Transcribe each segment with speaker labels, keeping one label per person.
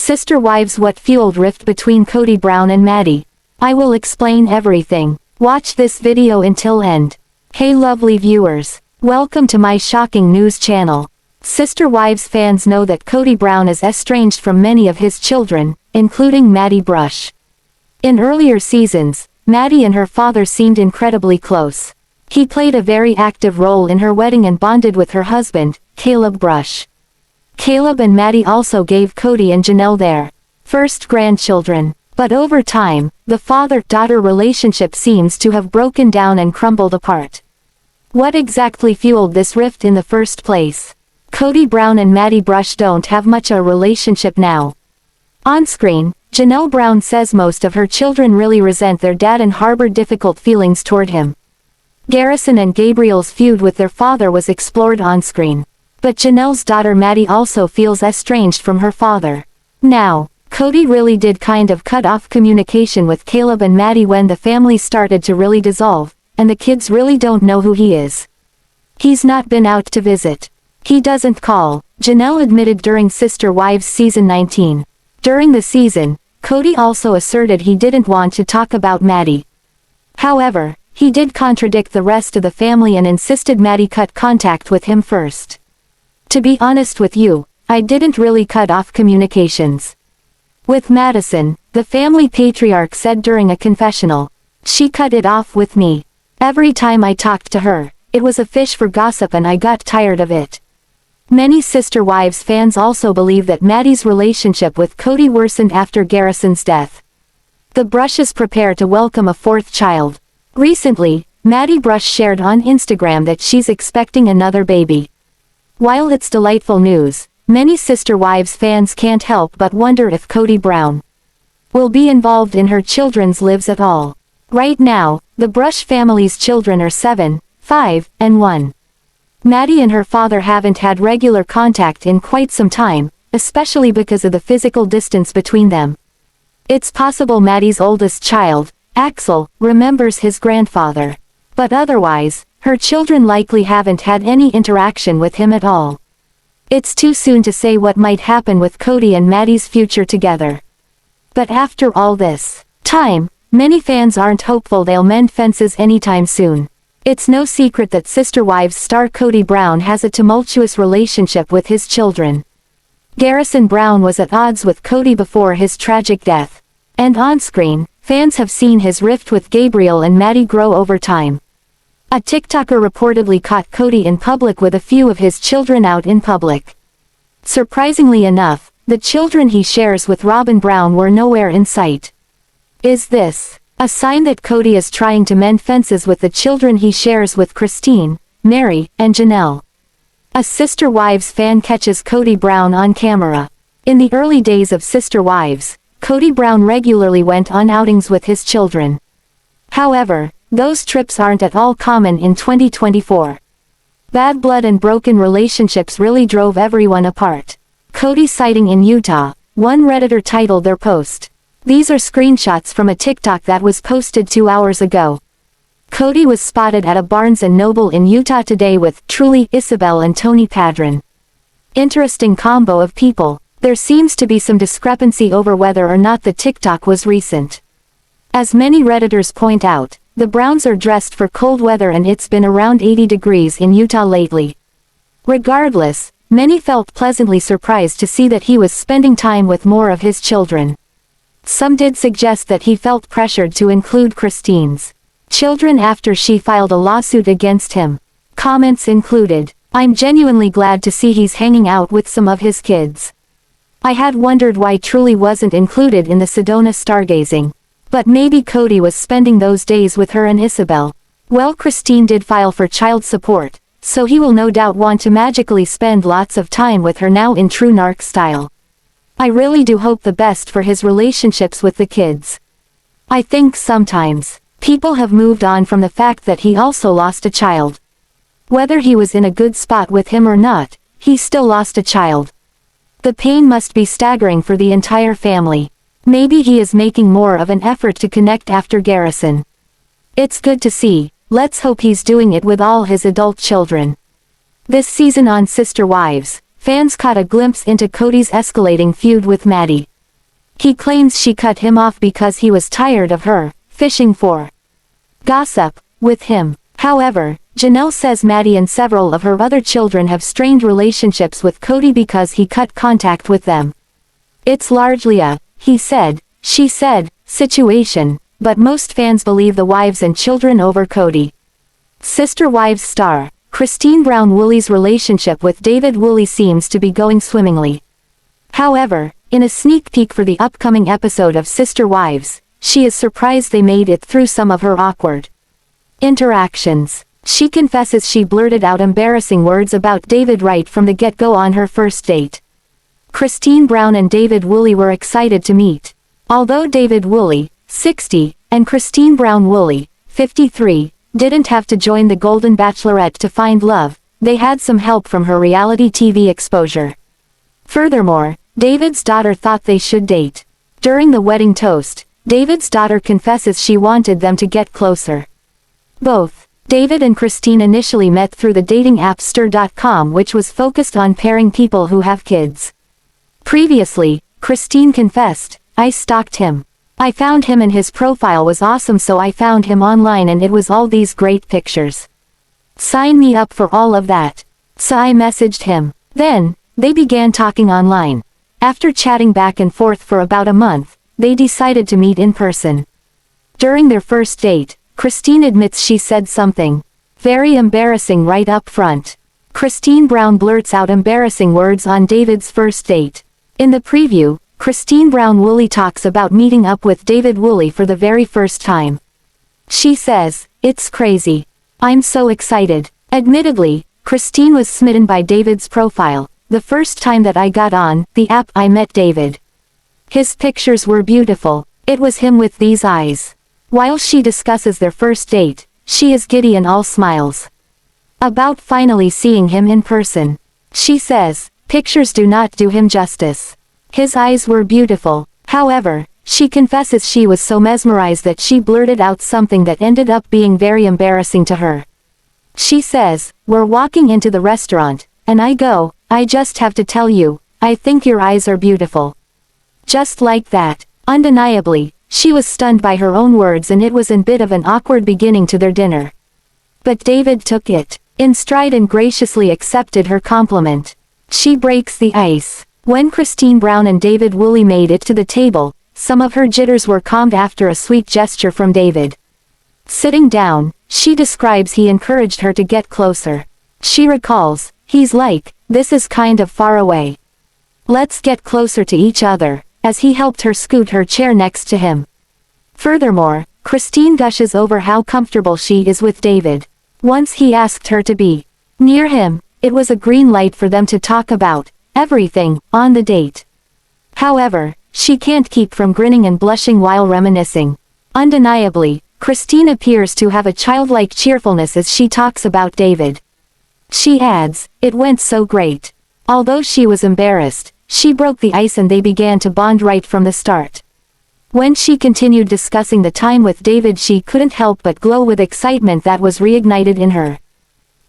Speaker 1: Sister Wives, what fueled rift between Kody Brown and Maddie? I will explain everything. Watch this video until end. Hey lovely viewers. Welcome to my shocking news channel. Sister Wives fans know that Kody Brown is estranged from many of his children, including Maddie Brush. In earlier seasons, Maddie and her father seemed incredibly close. He played a very active role in her wedding and bonded with her husband, Caleb Brush. Caleb and Maddie also gave Kody and Janelle their first grandchildren. But over time, the father-daughter relationship seems to have broken down and crumbled apart. What exactly fueled this rift in the first place? Kody Brown and Maddie Brush don't have much of a relationship now. On screen, Janelle Brown says most of her children really resent their dad and harbor difficult feelings toward him. Garrison and Gabriel's feud with their father was explored on screen. But Janelle's daughter Maddie also feels estranged from her father. Now, Kody really did kind of cut off communication with Caleb and Maddie when the family started to really dissolve, and the kids really don't know who he is. He's not been out to visit. He doesn't call, Janelle admitted during Sister Wives season 19. During the season, Kody also asserted he didn't want to talk about Maddie. However, he did contradict the rest of the family and insisted Maddie cut contact with him first. To be honest with you, I didn't really cut off communications with Madison, the family patriarch said during a confessional. She cut it off with me. Every time I talked to her, it was a fish for gossip and I got tired of it. Many Sister Wives fans also believe that Maddie's relationship with Kody worsened after Garrison's death. The Brushes prepare to welcome a fourth child. Recently, Maddie Brush shared on Instagram that she's expecting another baby. While it's delightful news, many Sister Wives fans can't help but wonder if Kody Brown will be involved in her children's lives at all. Right now, the Brush family's children are 7, 5, and 1. Maddie and her father haven't had regular contact in quite some time, especially because of the physical distance between them. It's possible Maddie's oldest child, Axel, remembers his grandfather. But otherwise, her children likely haven't had any interaction with him at all. It's too soon to say what might happen with Kody and Maddie's future together. But after all this time, many fans aren't hopeful they'll mend fences anytime soon. It's no secret that Sister Wives star Kody Brown has a tumultuous relationship with his children. Garrison Brown was at odds with Kody before his tragic death. And on screen, fans have seen his rift with Gabriel and Maddie grow over time. A TikToker reportedly caught Kody in public with a few of his children out in public. Surprisingly enough, the children he shares with Robyn Brown were nowhere in sight. Is this a sign that Kody is trying to mend fences with the children he shares with Christine, Meri, and Janelle? A Sister Wives fan catches Kody Brown on camera. In the early days of Sister Wives, Kody Brown regularly went on outings with his children. However, those trips aren't at all common in 2024. Bad blood and broken relationships really drove everyone apart. Kody sighting in Utah, one Redditor titled their post. These are screenshots from a TikTok that was posted 2 hours ago. Kody was spotted at a Barnes & Noble in Utah today with Truly, Isabel and Tony Padron. Interesting combo of people. There seems to be some discrepancy over whether or not the TikTok was recent. As many Redditors point out, the Browns are dressed for cold weather and it's been around 80 degrees in Utah lately. Regardless, many felt pleasantly surprised to see that he was spending time with more of his children. Some did suggest that he felt pressured to include Christine's children after she filed a lawsuit against him. Comments included, "I'm genuinely glad to see he's hanging out with some of his kids. I had wondered why Truly wasn't included in the Sedona stargazing. But maybe Kody was spending those days with her and Isabel. Well, Christine did file for child support, so he will no doubt want to magically spend lots of time with her now in true narc style. I really do hope the best for his relationships with the kids. I think sometimes people have moved on from the fact that he also lost a child. Whether he was in a good spot with him or not, he still lost a child. The pain must be staggering for the entire family. Maybe he is making more of an effort to connect after Garrison. It's good to see. Let's hope he's doing it with all his adult children." This season on Sister Wives, fans caught a glimpse into Kody's escalating feud with Maddie. He claims she cut him off because he was tired of her fishing for gossip with him. However, Janelle says Maddie and several of her other children have strained relationships with Cody because he cut contact with them. It's largely a he said, she said situation, but most fans believe the wives and children over Cody. Sister Wives star Christine Brown Woolley's relationship with David Woolley seems to be going swimmingly. However, in a sneak peek for the upcoming episode of Sister Wives, she is surprised they made it through some of her awkward interactions. She confesses she blurted out embarrassing words about David right from the get-go on her first date. Christine Brown and David Woolley were excited to meet. Although David Woolley, 60, and Christine Brown Woolley, 53, didn't have to join the Golden Bachelorette to find love, they had some help from her reality TV exposure. Furthermore, David's daughter thought they should date. During the wedding toast, David's daughter confesses she wanted them to get closer. Both David and Christine initially met through the dating app Stir.com, which was focused on pairing people who have kids. Previously, Christine confessed, "I stalked him. I found him and his profile was awesome, so I found him online and it was all these great pictures. Sign me up for all of that. So I messaged him. Then, they began talking online. After chatting back and forth for about a month, they decided to meet in person. During their first date, Christine admits she said something very embarrassing right up front. Christine Brown blurts out embarrassing words on David's first date. In the preview, Christine Brown Woolley talks about meeting up with David Woolley for the very first time. She says, "It's crazy. I'm so excited." Admittedly, Christine was smitten by David's profile. "The first time that I got on the app I met David. His pictures were beautiful. It was him with these eyes." While she discusses their first date, she is giddy and all smiles about finally seeing him in person. She says, "Pictures do not do him justice. His eyes were beautiful." However, she confesses she was so mesmerized that she blurted out something that ended up being very embarrassing to her. She says, "We're walking into the restaurant, and I go, 'I just have to tell you, I think your eyes are beautiful.'" Just like that. Undeniably, she was stunned by her own words, and it was a bit of an awkward beginning to their dinner. But David took it in stride and graciously accepted her compliment. She breaks the ice. When Christine Brown and David Woolley made it to the table, some of her jitters were calmed after a sweet gesture from David. Sitting down, she describes he encouraged her to get closer. She recalls, "He's like, 'This is kind of far away. Let's get closer to each other,' as he helped her scoot her chair next to him." Furthermore, Christine gushes over how comfortable she is with David. Once he asked her to be near him, it was a green light for them to talk about everything on the date. However, she can't keep from grinning and blushing while reminiscing. Undeniably, Christine appears to have a childlike cheerfulness as she talks about David. She adds, "It went so great." Although she was embarrassed, she broke the ice and they began to bond right from the start. When she continued discussing the time with David, she couldn't help but glow with excitement that was reignited in her.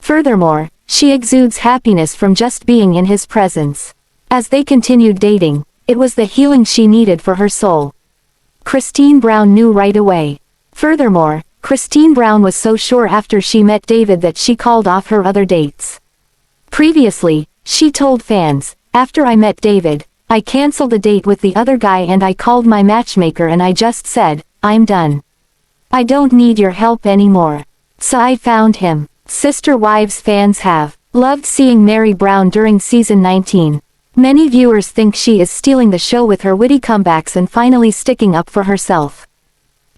Speaker 1: Furthermore, she exudes happiness from just being in his presence. As they continued dating, it was the healing she needed for her soul. Christine Brown knew right away. Furthermore, Christine Brown was so sure after she met David that she called off her other dates. Previously, she told fans, "After I met David, I canceled the date with the other guy and I called my matchmaker and I just said, 'I'm done. I don't need your help anymore.' So I found him." Sister Wives fans have loved seeing Meri Brown during season 19. Many viewers think she is stealing the show with her witty comebacks and finally sticking up for herself.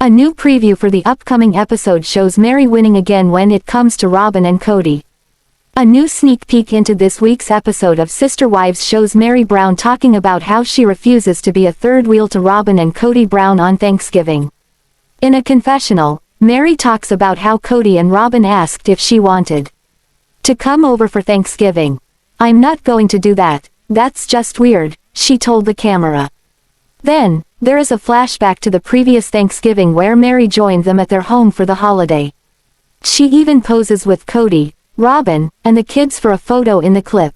Speaker 1: A new preview for the upcoming episode shows Meri winning again when it comes to Robyn and Cody. A new sneak peek into this week's episode of Sister Wives shows Meri Brown talking about how she refuses to be a third wheel to Robyn and Cody Brown on Thanksgiving. In a confessional, Meri talks about how Cody and Robyn asked if she wanted to come over for Thanksgiving. "I'm not going to do that, that's just weird," she told the camera. Then, there is a flashback to the previous Thanksgiving where Meri joined them at their home for the holiday. She even poses with Cody, Robyn, and the kids for a photo in the clip.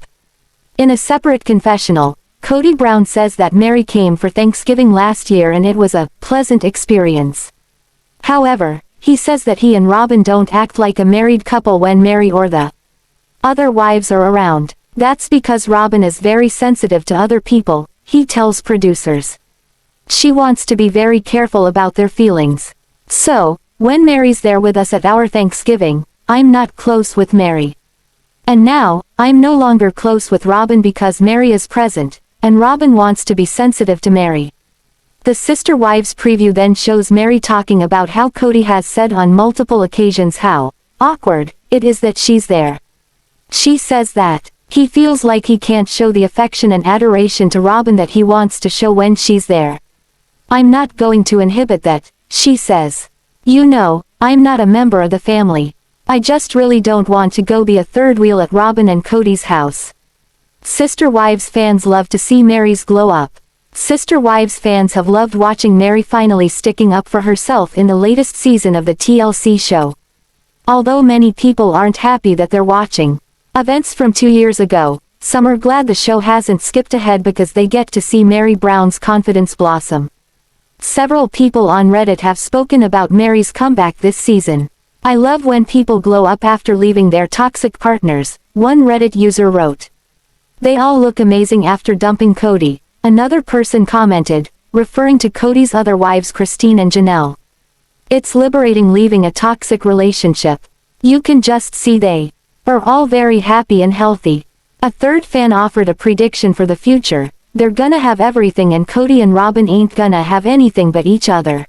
Speaker 1: In a separate confessional, Kody Brown says that Meri came for Thanksgiving last year and it was a pleasant experience. However, he says that he and Robyn don't act like a married couple when Meri or the other wives are around. That's because Robyn is very sensitive to other people, he tells producers. She wants to be very careful about their feelings. So, when Meri's there with us at our Thanksgiving, I'm not close with Meri. And now, I'm no longer close with Robyn because Meri is present, and Robyn wants to be sensitive to Meri. The Sister Wives preview then shows Meri talking about how Kody has said on multiple occasions how awkward it is that she's there. She says that he feels like he can't show the affection and adoration to Robyn that he wants to show when she's there. I'm not going to inhibit that, she says. You know, I'm not a member of the family. I just really don't want to go be a third wheel at Robyn and Kody's house. Sister Wives fans love to see Meri's glow up. Sister Wives fans have loved watching Meri finally sticking up for herself in the latest season of the TLC show. Although many people aren't happy that they're watching events from 2 years ago, some are glad the show hasn't skipped ahead because they get to see Meri Brown's confidence blossom. Several people on Reddit have spoken about Meri's comeback this season. I love when people glow up after leaving their toxic partners, one Reddit user wrote. They all look amazing after dumping Kody, another person commented, referring to Kody's other wives Christine and Janelle. It's liberating leaving a toxic relationship. You can just see they are all very happy and healthy. A third fan offered a prediction for the future. They're gonna have everything and Kody and Robyn ain't gonna have anything but each other.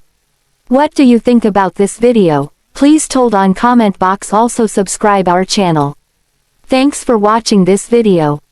Speaker 1: What do you think about this video? Please told on comment box, also subscribe our channel. Thanks for watching this video.